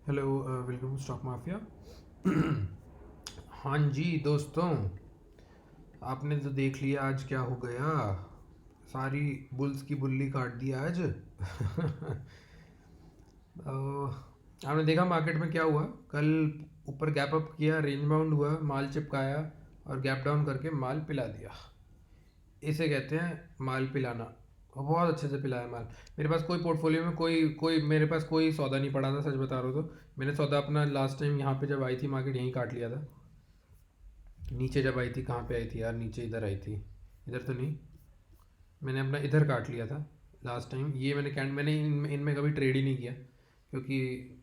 Hello, welcome stock mafia. हाँ जी दोस्तों, आपने तो देख लिया आज क्या हो गया। सारी बुल्स की बुल्ली काट दी आज। आपने देखा मार्केट में क्या हुआ कल। ऊपर गैप अप किया, रेंज बाउंड हुआ, माल चिपकाया और गैप डाउन करके माल पिला दिया। इसे कहते हैं माल पिलाना। और बहुत अच्छे से पिलाया माल। मेरे पास कोई पोर्टफोलियो में कोई कोई मेरे पास कोई सौदा नहीं पड़ा था, सच बता रहा हूँ तो। मैंने सौदा अपना लास्ट टाइम यहाँ पे जब आई थी मार्केट यहीं काट लिया था। नीचे जब आई थी, कहाँ पे आई थी यार, नीचे इधर आई थी। इधर तो नहीं, मैंने अपना इधर काट लिया था लास्ट टाइम। ये मैंने इनमें कभी ट्रेड ही नहीं किया, क्योंकि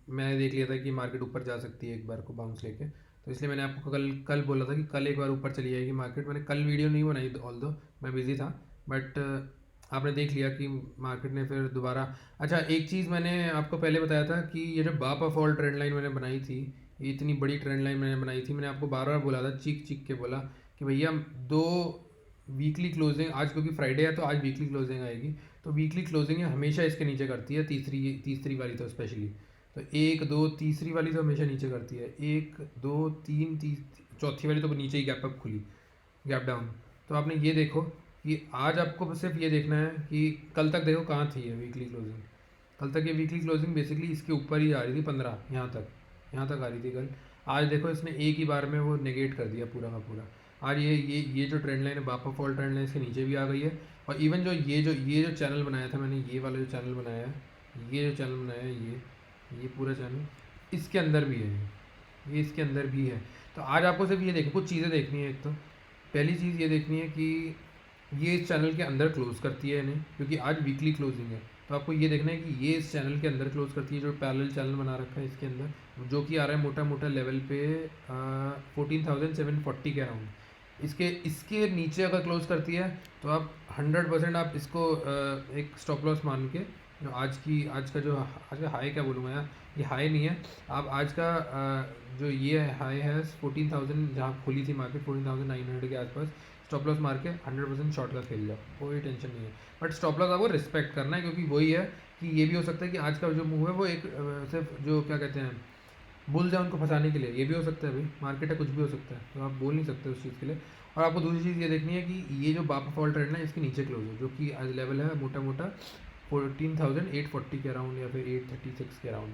मैं देख लिया था कि मार्केट ऊपर जा सकती है एक बार को बाउंस लेके। तो इसलिए मैंने आपको कल कल बोला था कि कल एक बार ऊपर चली जाएगी मार्केट। मैंने कल वीडियो नहीं बनाई ऑल दो, मैं बिज़ी था। बट आपने देख लिया कि मार्केट ने फिर दोबारा। अच्छा, एक चीज़ मैंने आपको पहले बताया था कि ये जो बापा फॉल ट्रेंड लाइन मैंने बनाई थी, ये इतनी बड़ी ट्रेंड लाइन मैंने बनाई थी। मैंने आपको बार बार बोला था, चीख चीख के बोला कि भैया दो वीकली क्लोजिंग आज, क्योंकि फ्राइडे है तो आज वीकली क्लोजिंग आएगी। तो वीकली क्लोजिंग हमेशा इसके नीचे करती है, तीसरी तीसरी वाली तो स्पेशली। तो एक दो तीसरी वाली तो हमेशा नीचे करती है, एक दो तीन चौथी वाली तो नीचे ही गैप अप खुली, गैप डाउन। तो आपने ये देखो कि आज आपको सिर्फ ये देखना है कि कल तक देखो कहाँ थी ये वीकली क्लोजिंग। कल तक ये वीकली क्लोजिंग बेसिकली इसके ऊपर ही आ रही थी, 15 यहाँ तक आ रही थी कल। आज देखो इसने एक ही बार में वो नेगेट कर दिया पूरा का पूरा। आज ये जो ट्रेंड लाइन है, बापा फॉल ट्रेंड लाइन, इसके नीचे भी आ गई है। और इवन ये जो चैनल बनाया था मैंने, ये वाला जो चैनल बनाया है, ये जो चैनल बनाया है, ये पूरा चैनल इसके अंदर भी है। ये इसके अंदर भी है। तो आज आपको सिर्फ ये देखो, कुछ चीज़ें देखनी है। एक तो पहली चीज़ ये देखनी है कि ये इस चैनल के अंदर क्लोज करती है नहीं, क्योंकि आज वीकली क्लोजिंग है। तो आपको ये देखना है कि ये इस चैनल के अंदर क्लोज करती है, जो पैरेलल चैनल बना रखा है इसके अंदर, जो कि आ रहा है मोटा मोटा लेवल पे 14,740 के अराउंड। इसके इसके नीचे अगर क्लोज करती है तो आप 100% आप इसको एक स्टॉप लॉस मान के, जो आज का हाई क्या बोलूँगा यार, ये हाई नहीं है। आप आज का जो ये हाई है 14,000, जहाँ खुली थी मार्केट 14,900 के आसपास, स्टॉप लॉस मार के 100% शॉर्ट का खेल जाओ, कोई टेंशन नहीं है। बट स्टॉप लॉस आपको रिस्पेक्ट करना है, क्योंकि वही है कि ये भी हो सकता है कि आज का जो मूव है वो एक सिर्फ जो क्या कहते हैं बुल्स है उनको फंसाने के लिए, ये भी हो सकता है भाई, मार्केट है, कुछ भी हो सकता है, तो आप बोल नहीं सकते उस चीज़ के लिए। और आपको दूसरी चीज़ ये देखनी है कि ये जो बापा फॉल ट्रेंड है इसके नीचे क्लोज है, जो कि आज लेवल है मोटा मोटा 14,840 के अराउंड या फिर 836 के अराउंड।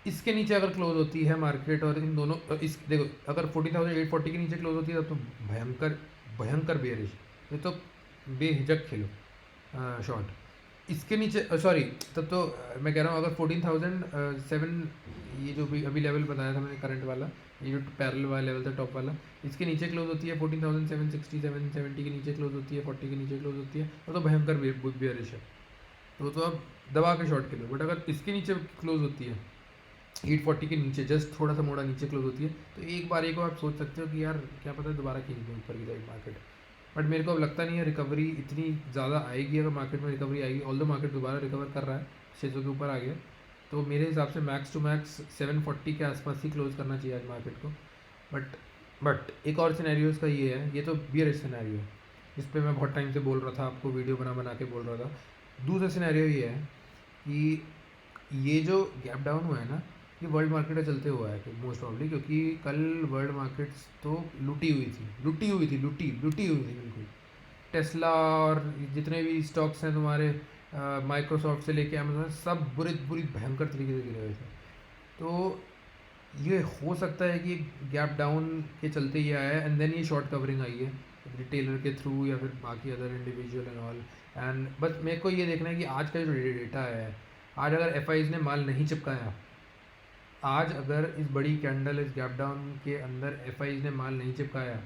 इसके नीचे अगर क्लोज होती है मार्केट, और इन दोनों इस देखो, अगर 14,840 के नीचे क्लोज होती है तब तो भयंकर भयंकर बेरिश। ये तो बेहिचक खेलो शॉर्ट। इसके नीचे सॉरी, तब तो मैं कह रहा हूँ अगर 14,007, ये जो भी अभी लेवल बताया था मैंने करंट वाला, ये जो पैरेलल वाला लेवल था टॉप वाला, इसके नीचे क्लोज होती है 14,760 770 के नीचे क्लोज होती है, 40 के नीचे क्लोज होती है, तो भयंकर बेरिश है। तो आप दबा के शॉर्ट खेलो। बट अगर इसके नीचे क्लोज होती है 840 के नीचे, जस्ट थोड़ा सा मोड़ा नीचे क्लोज होती है, तो एक बार को आप सोच सकते हो कि यार क्या पता है दोबारा खींच दें ऊपर की साइड मार्केट। बट मेरे को अब लगता नहीं है रिकवरी इतनी ज़्यादा आएगी। अगर मार्केट में रिकवरी आएगी, ऑल दो मार्केट दोबारा रिकवर कर रहा है, 600 के ऊपर आ गया, तो मेरे हिसाब से मैक्स टू मैक्स 740 के आसपास ही क्लोज करना चाहिए आज मार्केट को। बट एक और सिनेरियो इसका ये है, ये तो बियरिश सिनेरियो है, जिस पे मैं बहुत टाइम से बोल रहा था, आपको वीडियो बना बना के बोल रहा था। दूसरा सिनेरियो ये है कि ये जो गैप डाउन हुआ है ना, ये वर्ल्ड मार्केट का चलते हुआ है मोस्ट प्रॉब्ली, क्योंकि कल वर्ल्ड मार्केट्स तो लुटी हुई थी बिल्कुल। टेस्ला और जितने भी स्टॉक्स हैं तुम्हारे, माइक्रोसॉफ्ट से लेके अमेजोन, सब बुरी बुरी भयंकर तरीके से गिरे हुए थे। तो ये हो सकता है कि गैप डाउन के चलते ये आया है, एंड देन ये शॉर्ट कवरिंग आई है रिटेलर के थ्रू या फिर बाकी other individual and all. And बस मेरे को ये देखना है कि आज का जो डेटा है, आज अगर एफ ने माल नहीं चिपकाया, आज अगर इस बड़ी कैंडल इस गैप डाउन के अंदर एफ ने माल नहीं चिपकाया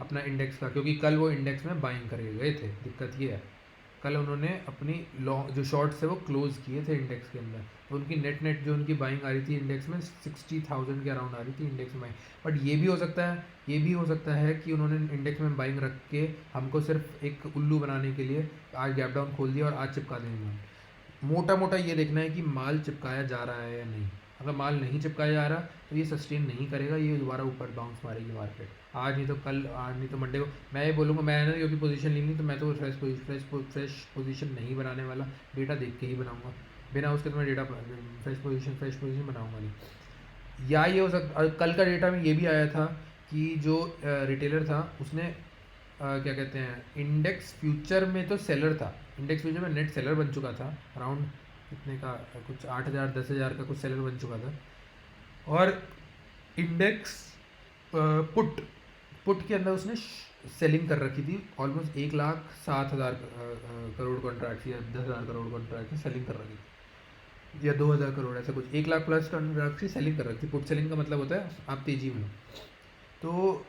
अपना इंडेक्स का, क्योंकि कल वो इंडेक्स में बाइंग करे गए थे, दिक्कत ये है कल उन्होंने अपनी लॉन्ग जो शॉर्ट्स है वो क्लोज किए थे इंडेक्स के अंदर, तो उनकी नेट जो उनकी बाइंग आ रही थी इंडेक्स में 60,000 के अराउंड आ रही थी इंडेक्स में बाइंग। बट ये भी हो सकता है कि उन्होंने इंडेक्स में बाइंग रख के हमको सिर्फ एक उल्लू बनाने के लिए आज गैप डाउन खोल दिया और आज चिपका देंगे माल। मोटा मोटा ये देखना है कि माल चिपकाया जा रहा है या नहीं। अगर माल नहीं चिपकाया जा रहा तो ये सस्टेन नहीं करेगा, ये दोबारा ऊपर बाउंस मारेगी मार्केट। आज नहीं तो कल, आज नहीं तो मंडे को। मैं ये बोलूँगा, मैंने क्योंकि पोजीशन ली नहीं, तो मैं तो फ्रेश पोजीशन नहीं बनाने वाला, डेटा देख के ही बनाऊँगा। बिना उसके तो मैं डेटा फ्रेश पोजीशन बनाऊँगा नहीं। या ये हो सकता, कल का डेटा में ये भी आया था कि जो रिटेलर था उसने क्या कहते हैं, इंडेक्स फ्यूचर में तो सेलर था, इंडेक्स फ्यूचर में नेट सेलर बन चुका था अराउंड कितने का, कुछ 8,000 10,000 का कुछ सेलर बन चुका था। और इंडेक्स पुट पुट के अंदर उसने सेलिंग कर रखी थी ऑलमोस्ट 1,07,000 करोड़ कॉन्ट्रैक्ट या 10,000 करोड़ कॉन्ट्रैक्ट की सेलिंग कर रखी थी, या 2,000 करोड़, ऐसा कुछ 1,00,000 प्लस कॉन्ट्रैक्ट की सेलिंग कर रखी थी। पुट सेलिंग का मतलब होता है आप तेजी में हो। तो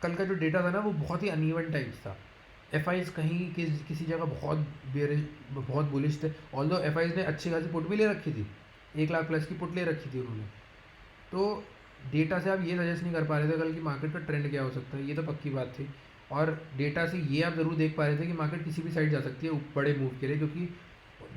कल का जो डेटा था ना वो बहुत ही अनइवन टाइप्स था। एफ कहीं किसी जगह बहुत बेरिश, बहुत बुलिश थे, ऑल्दो एफ ने अच्छी खासी पुट भी ले रखी थी, 1,00,000 प्लस की पुट ले रखी थी उन्होंने। तो डेटा से आप ये सजेस्ट नहीं कर पा रहे थे कल की मार्केट का ट्रेंड क्या हो सकता है, ये तो पक्की बात थी। और डेटा से ये आप ज़रूर देख पा रहे थे कि मार्केट किसी भी साइड जा सकती है बड़े मूव के लिए, क्योंकि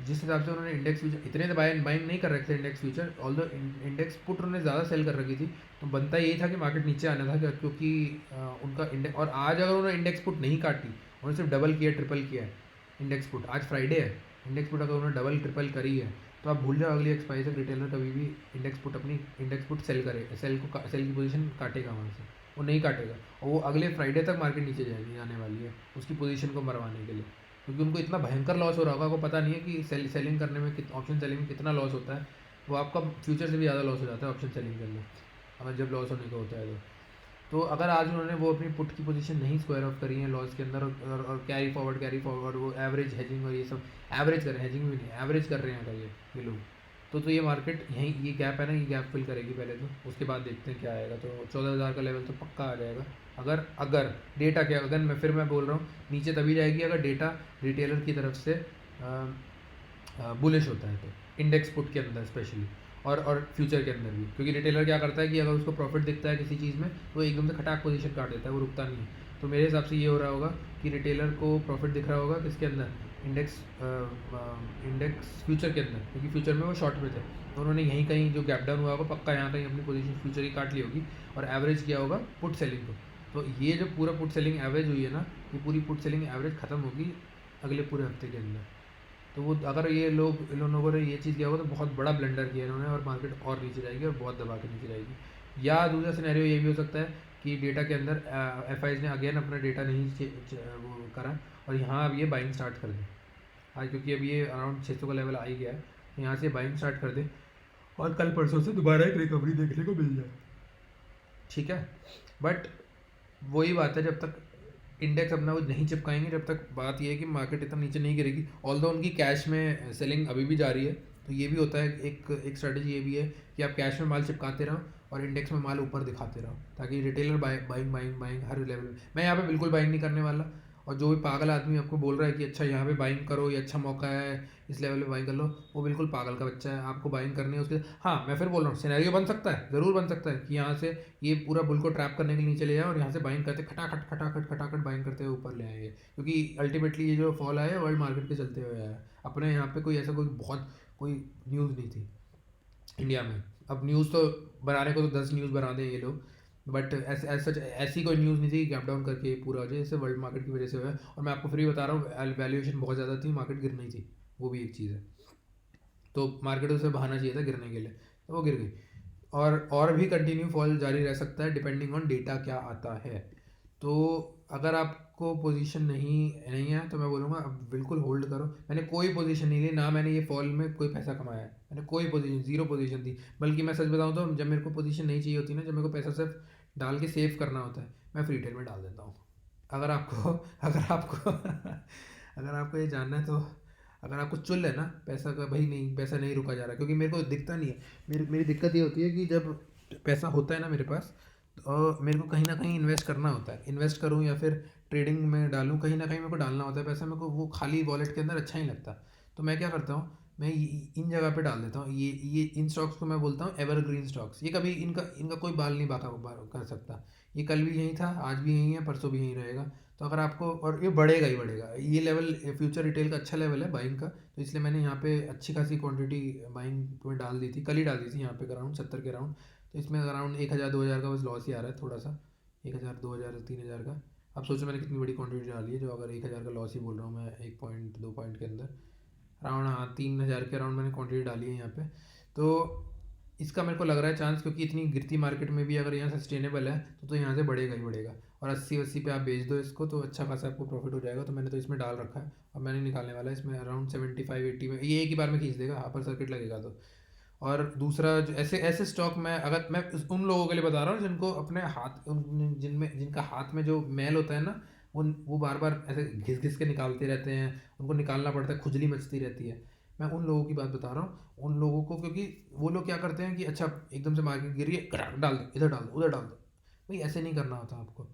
जिस हिसाब से उन्होंने इंडेक्स फ्यूचर इतने तो बाइंग नहीं कर रखे थे index future, although index put उन्होंने ज़्यादा सेल कर रखी थी। तो बनता यही था कि मार्केट नीचे आना था, क्योंकि उनका इंडेक्स, और आज अगर उन्होंने इंडेक्स पुट नहीं काटी, उन्होंने सिर्फ डबल किया ट्रिपल किया है इंडेक्स पुट, आज फ्राइडे है, इंडेक्स पुट अगर उन्होंने डबल ट्रिपल करी है तो आप भूल जाओ अगली एक्सपायरी तक रिटेलर कभी भी इंडेक्स पुट सेल करे, सेल की पोजीशन काटेगा वहाँ से, वो नहीं काटेगा, और वो अगले फ्राइडे तक मार्केट नीचे जाएगी आने वाली है उसकी पोजीशन को मरवाने के लिए, क्योंकि उनको इतना भयंकर लॉस हो रहा होगा, आपको पता नहीं है कि सेलिंग करने में ऑप्शन सेलिंग में कितना लॉस होता है। वो आपका फ्यूचर से भी ज़्यादा लॉस हो जाता है ऑप्शन सेलिंग के अंदर, अगर जब लॉस होने का होता है तो अगर आज उन्होंने वो अपनी पुट की पोजीशन नहीं स्क्वायर ऑफ करी है लॉस के अंदर, और कैरी फॉरवर्ड वो एवरेज हेजिंग और ये सब एवरेज कर रहे हैं, हेजिंग भी नहीं एवरेज कर रहे हैं अगर ये लोग, तो ये मार्केट यहीं, ये गैप है ना, ये गैप फिल करेगी पहले, तो उसके बाद देखते हैं क्या आएगा। तो 14,000 का लेवल तो पक्का आ जाएगा, अगर अगर डेटा क्या, अगर मैं बोल रहा हूँ नीचे तभी जाएगी अगर डेटा रिटेलर की तरफ से बुलिश होता है, तो इंडेक्स पुट के अंदर स्पेशली, और फ्यूचर के अंदर भी, क्योंकि रिटेलर क्या करता है कि अगर उसको प्रॉफिट दिखता है किसी चीज़ में तो एकदम से खटाक पोजीशन काट देता है, वो रुकता नहीं है। तो मेरे हिसाब से ये हो रहा होगा कि रिटेलर को प्रॉफिट दिख रहा होगा किसके अंदर, इंडेक्स फ्यूचर के अंदर, क्योंकि फ्यूचर में वो शॉर्ट में थे, तो उन्होंने यहीं कहीं जो गैप डाउन हुआ होगा पक्का यहाँ कहीं अपनी पोजीशन फ्यूचर की काट ली होगी और एवरेज किया होगा पुट सेलिंग को। तो ये जो पूरा पुट सेलिंग एवरेज हुई है ना, ये पूरी पुट सेलिंग एवरेज ख़त्म होगी अगले पूरे हफ्ते के अंदर। तो वो अगर ये लोग, इन लोगों ने ये चीज़ किया होगा तो बहुत बड़ा ब्लंडर किया इन्होंने, और मार्केट और नीचे जाएगी और बहुत दबा के नीचे जाएगी। या दूसरा सिनेरियो ये भी हो सकता है कि डेटा के अंदर एफ ने अगेन अपना डेटा नहीं वो करा और यहाँ अब ये बाइंग स्टार्ट कर दे आज, क्योंकि अब ये अराउंड 600 का लेवल आ ही गया है, यहाँ से बाइंग स्टार्ट कर दे और कल परसों से दोबारा एक रिकवरी देखने को मिल जाए, ठीक है। बट वही बात है, जब तक इंडेक्स अपना वो नहीं चिपकाएंगे, जब तक बात ये है कि मार्केट इतना नीचे नहीं गिरेगी, ऑल्दो उनकी कैश में सेलिंग अभी भी जारी है, तो ये भी होता है एक स्ट्रेटजी ये भी है कि आप कैश में माल चिपकाते रहो और इंडेक्स में माल ऊपर दिखाते रहो, ताकि रिटेलर बाइंग हर लेवल में। मैं यहाँ पे बिल्कुल बाइंग नहीं करने वाला, और जो भी पागल आदमी आपको बोल रहा है कि अच्छा यहाँ पे बाइंग करो, ये अच्छा मौका है, इस लेवल पे बाइंग कर लो, वो बिल्कुल पागल का बच्चा है। आपको बाइंग करनी है उसके, हाँ मैं फिर बोल रहा हूँ सिनेरियो बन सकता है, ज़रूर बन सकता है कि यहाँ से ये पूरा बुल को ट्रैप करने के लिए नीचे ले जाए और यहाँ से बाइंग करते खटाखट खटाखट खटाखट बाइंग करते हुए ऊपर ले आएंगे, क्योंकि अल्टीमेटली ये जो फॉल आया है वर्ल्ड मार्केट के चलते हुए आया है। अपने यहाँ पे कोई ऐसा कोई न्यूज़ नहीं थी इंडिया में। अब न्यूज़ तो बनाने को तो 10 न्यूज़ बना दें ये लोग, बट ऐसी कोई न्यूज़ नहीं थी गैप डाउन करके पूरा हो जाए, इससे वर्ल्ड मार्केट की वजह से हुआ है। और मैं आपको फ्री बता रहा हूँ, वैल्यूएशन बहुत ज़्यादा थी, मार्केट गिर नहीं थी, वो भी एक चीज़ है। तो मार्केट उसे बहाना चाहिए था गिरने के लिए, तो वो गिर गई। और भी कंटिन्यू फॉल जारी रह सकता है डिपेंडिंग ऑन डेटा क्या आता है। तो अगर आपको पोजीशन नहीं नहीं है तो मैं बोलूँगा अब बिल्कुल होल्ड करो। मैंने कोई पोजीशन नहीं ली, ना मैंने ये फॉल में कोई पैसा कमाया है, मैंने कोई पोजीशन, ज़ीरो पोजीशन थी। बल्कि मैं सच बताऊँ तो जब मेरे को पोजीशन नहीं चाहिए होती ना, जब मेरे को पैसा सिर्फ डाल के सेव करना होता है, मैं फ्री ट्रेड में डाल देता हूँ। अगर आपको अगर आपको अगर आपको ये जानना है तो, अगर आपको चुल है ना पैसा का, भाई नहीं पैसा नहीं रुका जा रहा, क्योंकि मेरे को दिखता नहीं है। मेरी दिक्कत ये होती है कि जब पैसा होता है ना मेरे पास, तो मेरे को कहीं ना कहीं इन्वेस्ट करना होता है, इन्वेस्ट करूँ या फिर ट्रेडिंग में डालूँ, कहीं ना कहीं मेरे को डालना होता है पैसा। मेरे को वो खाली वॉलेट के अंदर अच्छा नहीं लगता, तो मैं क्या करता हूँ, मैं इन जगह पे डाल देता हूँ। ये इन स्टॉक्स को मैं बोलता हूँ एवरग्रीन स्टॉक्स। ये कभी इनका इनका कोई बाल नहीं बाका कर सकता। ये कल भी यहीं था, आज भी यहीं है, परसों भी यहीं रहेगा। तो अगर आपको, और ये बढ़ेगा ही बढ़ेगा, ये लेवल फ्यूचर रिटेल का अच्छा लेवल है बाइंग का, तो इसलिए मैंने यहाँ पे अच्छी खासी क्वांटिटी बाइंग में डाल दी थी, कल ही डाल दी थी यहाँ पे अराउंड 70 के अराउंड। तो इसमें अराउंड 1,000-2,000 का बस लॉस ही आ रहा है थोड़ा सा, 1,000-2,000-3,000 का। अब सोचो मैंने कितनी बड़ी क्वांटिटी डाली है, जो अगर 1,000 का लॉस ही बोल रहा हूँ मैं, 1 पॉइंट 2 पॉइंट के अंदर अराउंड, हाँ 3,000 के अराउंड मैंने क्वांटिटी डाली है यहाँ पे। तो इसका मेरे को लग रहा है चांस, क्योंकि इतनी गिरती मार्केट में भी अगर यहाँ सस्टेनेबल है तो यहाँ से बढ़ेगा ही बढ़ेगा। और 80-80 पे आप बेच दो इसको तो अच्छा खासा आपको प्रॉफिट हो जाएगा। तो मैंने तो इसमें डाल रखा है, और मैंने निकालने वाला है इसमें अराउंड 75-80 में, ये एक ही बार में खींच देगा अपर सर्किट लगेगा तो। और दूसरा जो ऐसे ऐसे स्टॉक में, अगर मैं उन लोगों के लिए बता रहा हूँ जिनको अपने हाथ, जिनमें जिनका हाथ में जो मैल होता है ना, वो बार बार ऐसे घिस घिस के निकालते रहते हैं, उनको निकालना पड़ता है, खुजली मचती रहती है। मैं उन लोगों की बात बता रहा हूँ, उन लोगों को, क्योंकि वो लोग क्या करते हैं कि अच्छा एकदम से मार्केट गिर रही है, घटाक डाल दो, इधर डाल दो, उधर डाल दो। भाई ऐसे नहीं करना होता आपको।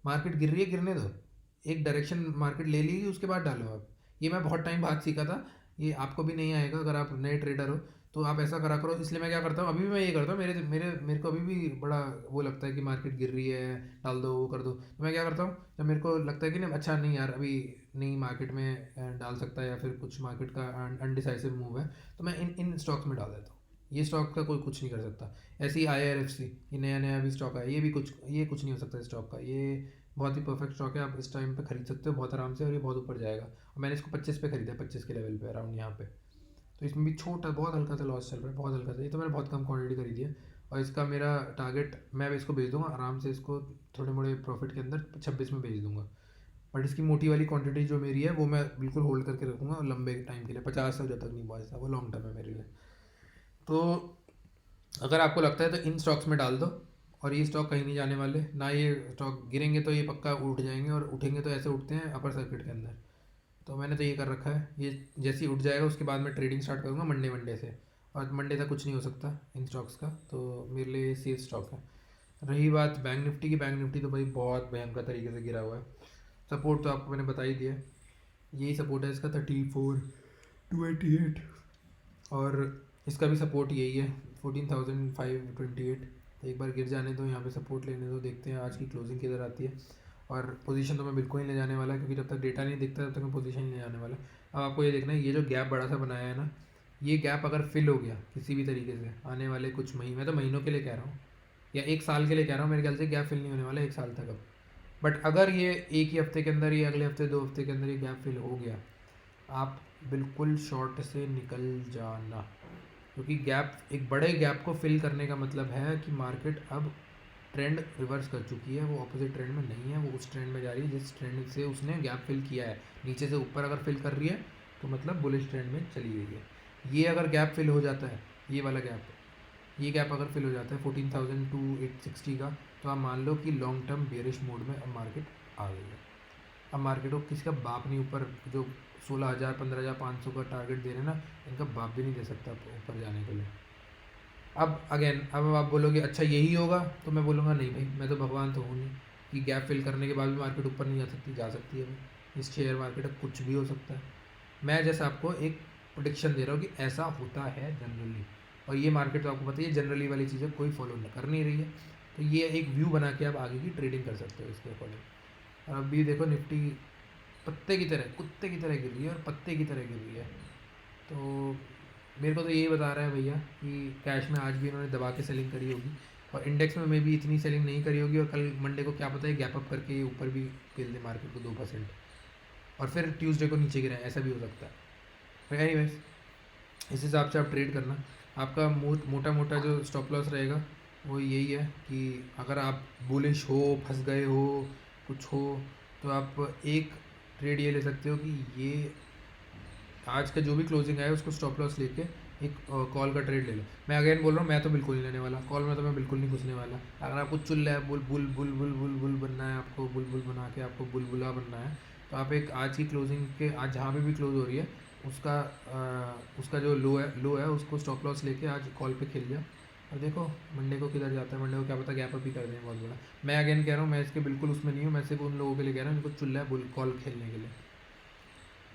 मार्केट गिर रही है, गिरने दो, एक डायरेक्शन मार्केट ले ली, उसके बाद डालो आप। ये मैं बहुत टाइम बाद सीखा था, ये आपको भी नहीं आएगा अगर आप नए ट्रेडर हो तो आप ऐसा करा करो। इसलिए मैं क्या करता हूँ, अभी भी मैं ये करता हूँ, मेरे मेरे मेरे को अभी भी बड़ा वो लगता है कि मार्केट गिर रही है, डाल दो, वो कर दो। तो मैं क्या करता हूँ, जब मेरे को लगता है कि नहीं, अच्छा नहीं यार अभी नहीं मार्केट में डाल सकता है, या फिर कुछ मार्केट का अनडिसाइसिव मूव है, तो मैं इन इन स्टॉक्स में डाल देता हूँ। ये स्टॉक का कोई कुछ नहीं कर सकता। ऐसे ही IRFC, ये नया नया भी स्टॉक है, ये कुछ नहीं हो सकता इस स्टॉक का। ये बहुत ही परफेक्ट स्टॉक है, आप इस टाइम पे खरीद सकते हो बहुत आराम से, और ये बहुत ऊपर जाएगा। और मैंने इसको 25 पे खरीदा है, 25 के लेवल पे अराउंड यहाँ पे। तो इसमें भी छोटा बहुत हल्का सा लॉस चल रहा है, बहुत हल्का सा। ये तो मैंने बहुत कम क्वांटिटी खरीदी है, और इसका मेरा टारगेट, मैं अब इसको बेच दूंगा आराम से, इसको थोड़े मोड़े प्रॉफिट के अंदर 26 में बेच दूंगा। बट इसकी मोटी वाली क्वांटिटी जो मेरी है वो मैं बिल्कुल होल्ड करके रखूँगा लंबे टाइम के लिए, 50 तक जब तक नहीं पहुँचता, वो लॉन्ग टर्म है मेरे लिए। तो अगर आपको लगता है तो इन स्टॉक्स में डाल दो, और ये स्टॉक कहीं नहीं जाने वाले ना। ये स्टॉक गिरेंगे तो ये पक्का उठ जाएंगे, और उठेंगे तो ऐसे उठते हैं अपर सर्किट के अंदर। तो मैंने तो ये कर रखा है, ये जैसे ही उठ जाएगा उसके बाद मैं ट्रेडिंग स्टार्ट करूँगा मंडे से, और मंडे तक कुछ नहीं हो सकता इन स्टॉक्स का, तो मेरे लिए ये सेफ स्टॉक है। रही बात बैंक निफ्टी की, बैंक निफ्टी तो भाई बहुत भयंकर तरीके से गिरा हुआ है। सपोर्ट तो आपको मैंने बता ही दिया, यही सपोर्ट है इसका 3428, और इसका भी सपोर्ट यही है 14,528। तो एक बार गिर जाने दो, यहाँ पे सपोर्ट लेने दो, देखते हैं आज की क्लोजिंग किधर आती है। और पोजीशन तो मैं बिल्कुल नहीं ले जाने वाला, क्योंकि जब तक डेटा नहीं दिखता तब तक मैं पोजीशन नहीं ले जाने वाला। अब आपको ये देखना है, ये जो गैप बड़ा सा बनाया है ना, ये गैप अगर फिल हो गया किसी भी तरीके से आने वाले कुछ महीने, मैं तो महीनों के लिए कह रहा हूँ या एक साल के लिए कह रहा हूँ, मेरे ख्याल से गैप फिल नहीं होने वाला एक साल तक अब। बट अगर ये एक ही हफ्ते के अंदर, ये अगले हफ्ते 2 हफ्ते के अंदर ये गैप फिल हो गया, आप बिल्कुल शॉर्ट से निकल जाना। क्योंकि गैप, एक बड़े गैप को फिल करने का मतलब है कि मार्केट अब ट्रेंड रिवर्स कर चुकी है, वो ऑपोजिट ट्रेंड में नहीं है, वो उस ट्रेंड में जा रही है जिस ट्रेंड से उसने गैप फिल किया है। नीचे से ऊपर अगर फिल कर रही है तो मतलब बुलिश ट्रेंड में चली गई है। ये अगर गैप फिल हो जाता है, ये वाला गैप, ये गैप अगर फिल हो जाता है 14,860 का, तो आप मान लो कि लॉन्ग टर्म बेरिश मोड में अब मार्केट आ गई है। अब मार्केट को किसी का बाप नहीं ऊपर, जो 16,000 15,500 का टारगेट दे रहे हैं ना, इनका बाप भी नहीं दे सकता ऊपर जाने के लिए। अब अगेन, अब आप बोलोगे अच्छा यही होगा, तो मैं बोलूँगा नहीं भाई, मैं तो भगवान तो हूँ नहीं कि गैप फिल करने के बाद भी मार्केट ऊपर नहीं जा सकती, जा सकती है भाई। इस शेयर मार्केट में कुछ भी हो सकता है। मैं जैसे आपको एक प्रोडिक्शन दे रहा हूँ कि ऐसा होता है जनरली, और ये मार्केट तो आपको पता ही है जनरली वाली चीज़ें कोई फॉलो कर नहीं रही है। तो ये एक व्यू बना के आप आगे की ट्रेडिंग कर सकते हो इसके अकॉर्डिंग। और अभी देखो निफ्टी पत्ते की तरह, कुत्ते की तरह गिर रही है, और पत्ते की तरह गिर रही है। तो मेरे को तो यही बता रहा है भैया कि कैश में आज भी इन्होंने दबा के सेलिंग करी होगी, और इंडेक्स में भी इतनी सेलिंग नहीं करी होगी, और कल मंडे को क्या पता है गैप अप करके ये ऊपर भी गिर दे मार्केट को 2%, और फिर ट्यूसडे को नीचे गिरा, ऐसा भी हो सकता है। तो एनीवेज, इस हिसाब से आप ट्रेड करना। आपका मोटा मोटा जो स्टॉप लॉस रहेगा वो यही है कि अगर आप बुलिश हो, फंस गए हो, कुछ हो, तो आप एक ट्रेड ये ले सकते हो कि ये आज का जो भी क्लोजिंग आया उसको स्टॉप लॉस लेके एक कॉल का ट्रेड ले लो। मैं अगेन बोल रहा हूँ, मैं तो बिल्कुल नहीं लेने वाला कॉल में, तो मैं बिल्कुल नहीं घुसने वाला। अगर आपको चुल रहा है, bull bull bull bull bull bull बनना है, आपको बुल बुल बना के आपको बुलबुला बनना है, तो आप एक आज की क्लोजिंग के, आज जहाँ पे भी क्लोज हो रही है उसका जो लो है उसको स्टॉप लॉस लेके आज कॉल पे खेल जाए, और देखो मंडे को किधर जाता है। मंडे को क्या पता गैप अप ही कर दें बहुत बड़ा। मैं अगेन कह रहा हूँ, मैं इसके बिल्कुल उसमें नहीं हूँ, मैं सिर्फ उन लोगों के लिए कह रहा हूँ जिनको चुल रहा है बुल कॉल खेलने के लिए।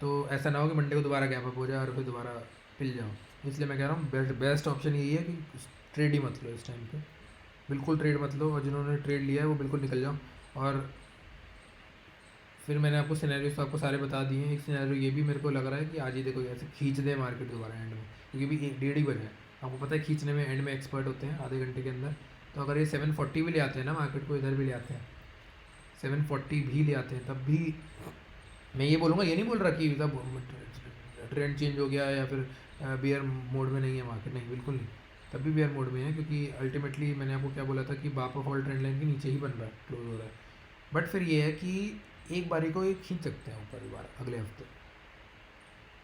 तो ऐसा ना हो कि मंडे को दोबारा गैप अप हो जाए और फिर दोबारा पिल जाओ। इसलिए मैं कह रहा हूँ बेस्ट ऑप्शन यही है कि ट्रेड ही मत लो इस टाइम पे, बिल्कुल ट्रेड मत लो, और जिन्होंने ट्रेड लिया है वो बिल्कुल निकल जाओ। और फिर मैंने आपको सिनेरियोस तो आपको सारे बता दिए हैं। एक सिनेरियो ये भी मेरे को लग रहा है कि आज ही देखो ऐसे खींच दे मार्केट दोबारा एंड में, क्योंकि भी 1 डेढ़ ही बजे है। आपको पता है खींचने में एंड में एक्सपर्ट होते हैं आधे घंटे के अंदर। तो अगर ये 740 भी ले आते हैं ना मार्केट को, इधर भी ले आते हैं 740 भी ले आते हैं, तब भी मैं ये बोलूँगा, ये नहीं बोल रहा कि तब ट्रेंड चेंज हो गया या फिर बियर मोड में नहीं है मार्केट, नहीं बिल्कुल नहीं। तब भी बेयर मोड में है, क्योंकि अल्टीमेटली मैंने आपको क्या बोला था कि बाप ऑफ ऑल ट्रेंड लाइन के नीचे ही बन रहा है, क्लोज हो रहा है। बट फिर ये है कि एक बारी को ये खींच सकते हैं ऊपर दोबारा अगले हफ्ते,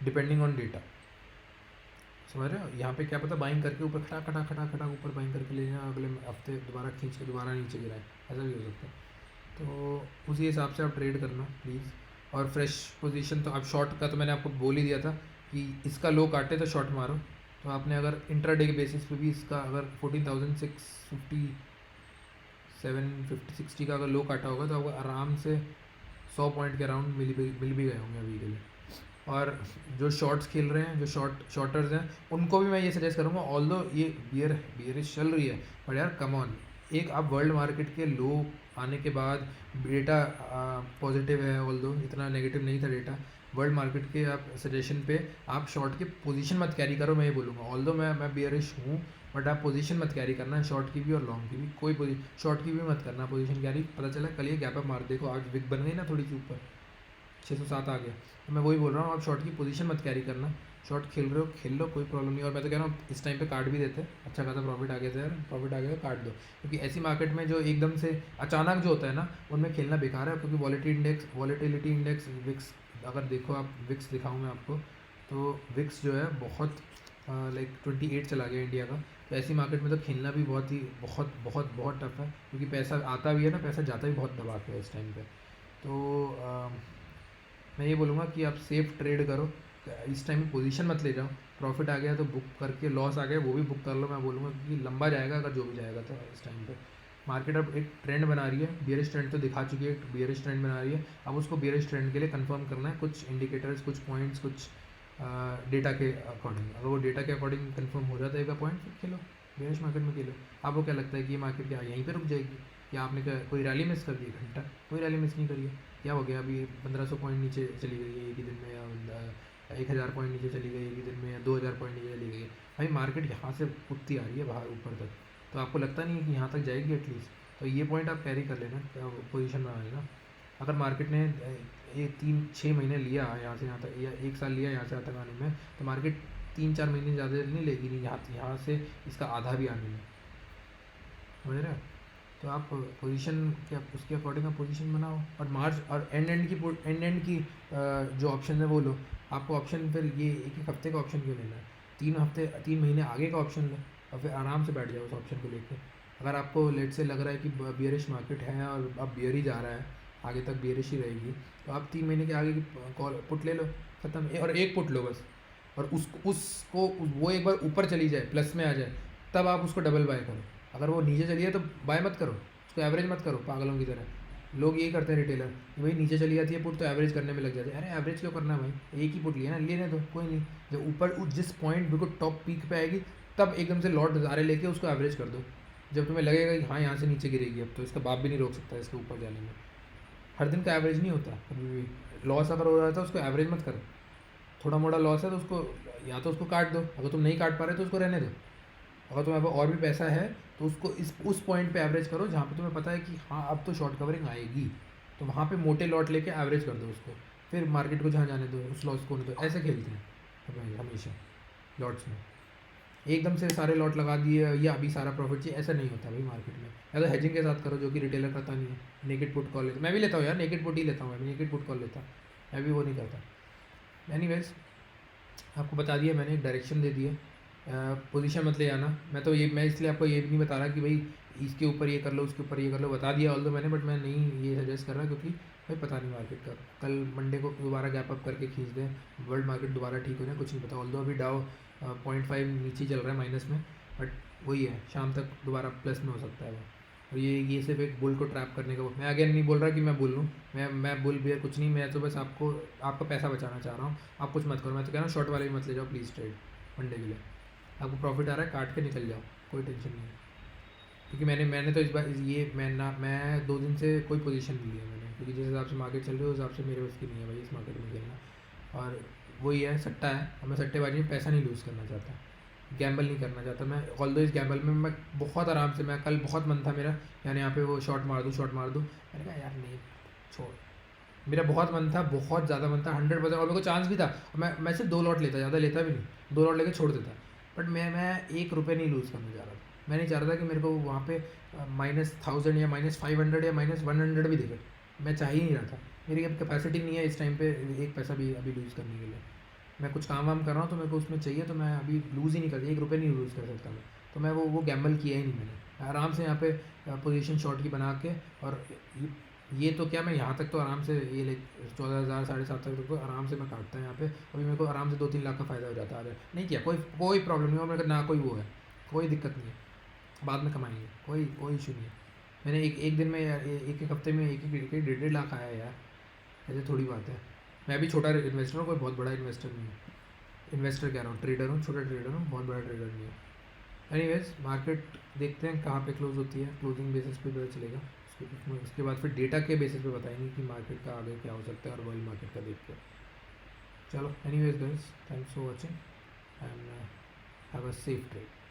डिपेंडिंग ऑन डेटा। समझ रहे हो, यहाँ पे क्या पता बाइंग करके ऊपर खटा खटा खटा खटा ऊपर बाइंग करके ले जाए, अगले हफ्ते दोबारा खींच के दोबारा नीचे गिराए, ऐसा भी हो सकता है। तो उसी हिसाब से आप ट्रेड करना प्लीज़। और फ्रेश पोजीशन तो आप शॉर्ट का तो मैंने आपको बोल ही दिया था कि इसका लो काटे तो शॉर्ट मारो। तो आपने अगर इंट्राडे के बेसिस पे भी इसका अगर 14,650 750 60 का अगर लो काटा होगा तो आपको आराम से 100 पॉइंट के अराउंड मिल भी गए होंगे अभी के लिए। और जो शॉर्ट्स खेल रहे हैं, जो शॉर्टर्स हैं, उनको भी मैं ये सजेस्ट करूँगा, ऑल्दो ये बियरिश चल रही है, बट यार कम ऑन, एक आप वर्ल्ड मार्केट के लो आने के बाद डेटा पॉजिटिव है, ऑल्दो इतना नेगेटिव नहीं था डेटा, वर्ल्ड मार्केट के आप सजेशन पे आप शॉर्ट की पोजीशन मत कैरी करो, मैं ये बोलूँगा। ऑल्दो मैं बियरिश हूँ, बट आप पोजीशन मत कैरी करना है, शॉर्ट की भी और लॉन्ग की भी। कोई शॉर्ट की भी मत करना पोजीशन कैरी। पता चला कल ये गैप अप मार, देखो आज विक बन गई ना थोड़ी सी ऊपर, 607 आ गया। तो मैं वही बोल रहा हूँ, आप शॉर्ट की पोजीशन मत कैरी करना, शॉर्ट खेल रहे हो खेल लो, कोई प्रॉब्लम नहीं। और मैं तो कह रहा हूँ इस टाइम पे काट भी देते, अच्छा खासा प्रॉफिट आ गया था यार, प्रॉफिट आ गया काट दो, क्योंकि ऐसी मार्केट में जो एकदम से अचानक जो होता है ना, उनमें खेलना बेकार है। क्योंकि वॉलेटिलिटी इंडेक्स विक्स, अगर देखो आप विक्स दिखाऊँ मैं आपको, तो विक्स जो है बहुत लाइक 28 चला गया इंडिया का। तो ऐसी मार्केट में तो खेलना भी बहुत बहुत बहुत टफ है, क्योंकि पैसा आता भी है ना, पैसा जाता भी बहुत दबा के है इस टाइम पे। तो मैं ये बोलूँगा कि आप सेफ ट्रेड करो, इस टाइम पोजीशन मत ले जाओ। प्रॉफिट आ गया तो बुक करके, लॉस आ गया वो भी बुक कर लो, मैं बोलूँगा, क्योंकि लंबा जाएगा अगर जो भी जाएगा तो इस टाइम पे। मार्केट अब एक ट्रेंड बना रही है, बियरिश ट्रेंड तो दिखा चुकी है, एक बियरिश ट्रेंड बना रही है। अब उसको बियरिश ट्रेंड के लिए कंफर्म करना है, कुछ इंडिकेटर्स, कुछ पॉइंट्स, कुछ डेटा के अकॉर्डिंग। अगर वो डेटा के अकॉर्डिंग कंफर्म हो जाता है एक पॉइंट, फिर खेलो, बियरिश मार्केट में खेलो। आपको क्या लगता है कि ये मार्केट क्या यहीं पे रुक जाएगी, या आपने क्या कोई रैली मिस कर दी घंटा? कोई रैली मिस नहीं करी है। क्या हो गया, अभी 1500 पॉइंट नीचे चली गई है एक ही दिन में, या 1000 पॉइंट नीचे चली गई एक ही दिन में, या 2000 पॉइंट नीचे चली गई है। भाई मार्केट यहाँ से उठती आ रही है बाहर ऊपर तक, तो आपको लगता नहीं है कि यहाँ तक जाएगी एटलीस्ट? तो ये पॉइंट आप कैरी कर लेना, पोजीशन बना लेना। अगर मार्केट ने ये 3-6 महीने लिया यहाँ से यहाँ तक, या 1 साल लिया यहाँ से यहाँ तक आने में, तो मार्केट 3-4 महीने ज़्यादा नहीं लेगी, नहीं यहाँ से इसका आधा भी आने में, समझ रहे हो? तो आप पोजीशन क्या उसके अकॉर्डिंग आप पोजीशन बनाओ, और मार्च और एंड की जो ऑप्शन है वो लो। आपको ऑप्शन फिर ये एक एक हफ्ते का ऑप्शन क्यों लेना है? 3 महीने आगे का ऑप्शन लो, और फिर आराम से बैठ जाओ उस ऑप्शन को लेकर। अगर आपको लेट से लग रहा है कि बियरिश मार्केट है और अब बियर ही जा रहा है, आगे तक बियरिश ही रहेगी, तो आप 3 महीने के आगे की कॉल पुट ले लो, ख़त्म। और एक पुट लो बस, और उसको वो एक बार ऊपर चली जाए, प्लस में आ जाए, तब आप उसको डबल बाय करो। अगर वो नीचे चली है तो बाय मत करो, उसको एवरेज मत करो पागलों की तरह। लोग यही करते हैं रिटेलर, भाई नीचे चली जाती है पुट तो एवरेज करने में लग जाते हैं। अरे एवरेज क्यों करना है भाई, एक ही पुट लिया ना, लेने दो, कोई नहीं। जब ऊपर जिस पॉइंट बिल्कुल टॉप पीक पे आएगी, तब एकदम से लॉट हज़ारे लेके उसको एवरेज कर दो। जब तुम्हें लगेगा कि हाँ यहाँ से नीचे गिरेगी अब, तो इसका बाप भी नहीं रोक सकता इसके ऊपर जाने में। हर दिन का एवरेज नहीं होता कभी भी। लॉस अगर हो रहा है तो उसको एवरेज मत करो, थोड़ा मोड़ा लॉस है तो उसको या तो उसको काट दो, अगर तुम नहीं काट पा रहे तो उसको रहने दो। अगर तुम्हारे पास और भी पैसा है तो उसको उस पॉइंट पे एवरेज करो जहाँ पे तुम्हें पता है कि हाँ अब तो शॉर्ट कवरिंग आएगी, तो वहाँ पे मोटे लॉट लेके एवरेज कर दो उसको, फिर मार्केट को जहाँ जाने दो, उस लॉस को नहीं दो। ऐसे खेलते हैं हमेशा लॉट्स में, एकदम से सारे लॉट लगा दिए या अभी सारा प्रॉफिट चाहिए, ऐसा नहीं होता भाई मार्केट में। या तो हेजिंग के साथ करो, जो कि रिटेलर करता नहीं है। नेकेड पुट कॉल लेता, मैं भी लेता हूँ यार, नेकेड पुट ही लेता हूँ, मैं भी नेकेड पुट कॉल लेता हूँ, मैं भी वो नहीं करता। एनीवेज आपको बता दिया मैंने, एक डायरेक्शन दे दी है, पोजीशन मत ले आना। मैं इसलिए आपको ये भी नहीं बता रहा कि भाई इसके ऊपर ये कर लो, उसके ऊपर ये कर लो, बता दिया ऑल दो मैंने, बट मैं नहीं ये सजेस्ट कर रहा, क्योंकि भाई पता नहीं मार्केट का, कल मंडे को दोबारा गैप अप करके खींच दें, वर्ल्ड मार्केट दोबारा ठीक हो जाए, कुछ नहीं पता। ऑल दो अभी डाउ 0.5 नीचे चल रहा है माइनस में, बट वही है, शाम तक दोबारा प्लस में हो सकता है वो। और ये सिर्फ एक बुल को ट्रैप करने का, मैं अगेन नहीं बोल रहा कि मैं बुल लूँ, मैं बुल बियर कुछ नहीं, मैं तो बस आपका पैसा बचाना चाह रहा हूँ। आप कुछ मत करो, मैं तो कह रहा हूँ शॉर्ट वाले भी मत ले जाओ प्लीज़ ट्रेड मंडे के लिए। आपको प्रॉफिट आ रहा है, काट के निकल जाओ, कोई टेंशन नहीं है। क्योंकि मैंने तो इस बार मैं 2 दिन से कोई पोजीशन नहीं लिया मैंने, क्योंकि जिस हिसाब से मार्केट चल रही है उस हिसाब से मेरे बस की नहीं है भाई इस मार्केट में खेलना। और वही है, सट्टा है, और मैं सट्टेबाजी में पैसा नहीं लूज़ करना चाहता, गैम्बल नहीं करना चाहता मैं। ऑल दो इस गैम्बल में मैं बहुत आराम से, मैं कल बहुत मन था मेरा यानी यहाँ पे वो शॉट मार दूँ, मैंने कहा यार नहीं छोड़, मेरा बहुत मन था, बहुत ज़्यादा मन था, 100%, और मेरे को चांस भी था। मैं सिर्फ 2 लॉट लेता, ज़्यादा लेता भी नहीं, 2 लॉट लेके छोड़ देता। बट मैं 1 रुपये नहीं लूज़ करने जा रहा था। मैं नहीं चाह रहा था कि मेरे को वहाँ पे -1000 या -500 या -100 भी दिखे। मैं चाह ही नहीं रहा था। मेरी अब कैपेसिटी नहीं है इस टाइम पे एक पैसा भी अभी लूज़ करने के लिए। मैं कुछ काम वाम कर रहा हूँ तो मेरे को उसमें चाहिए, तो मैं अभी लूज़ ही नहीं कर 1 रुपये नहीं लूज़ कर सकता मैं। तो मैं वो गैम्बल किया ही नहीं मैंने। आराम से यहाँ पे पोजीशन शॉर्ट की बना के, और ये तो क्या, मैं यहाँ तक तो आराम से ये 14,000 7,500 तक तो आराम से मैं काटता है यहाँ पे। अभी मेरे को आराम से 2-3 लाख का फ़ायदा हो जाता है। नहीं किया, कोई प्रॉब्लम नहीं हो मेरे को, ना कोई वो है, कोई दिक्कत नहीं है। बाद में कमाएंगे, कोई कोई इशू नहीं है। मैंने एक दिन में यार, एक हफ्ते में एक 1.5 लाख आया यार, ऐसे थोड़ी बात है। मैं भी छोटा इन्वेस्टर हूँ, कोई बहुत बड़ा इन्वेस्टर नहीं है। इन्वेस्टर कह रहा हूँ, ट्रेडर हूँ, छोटा ट्रेडर हूँ, बहुत बड़ा ट्रेडर नहीं है। एनीवेज, मार्केट देखते हैं कहाँ पे क्लोज होती है, क्लोजिंग बेसिस पे पता चलेगा। उसके बाद फिर डेटा के बेसिस पे बताएंगे कि मार्केट का आगे क्या हो सकता है, और वर्ल्ड मार्केट का देख के। चलो, anyways guys, thanks for watching and have a safe trade.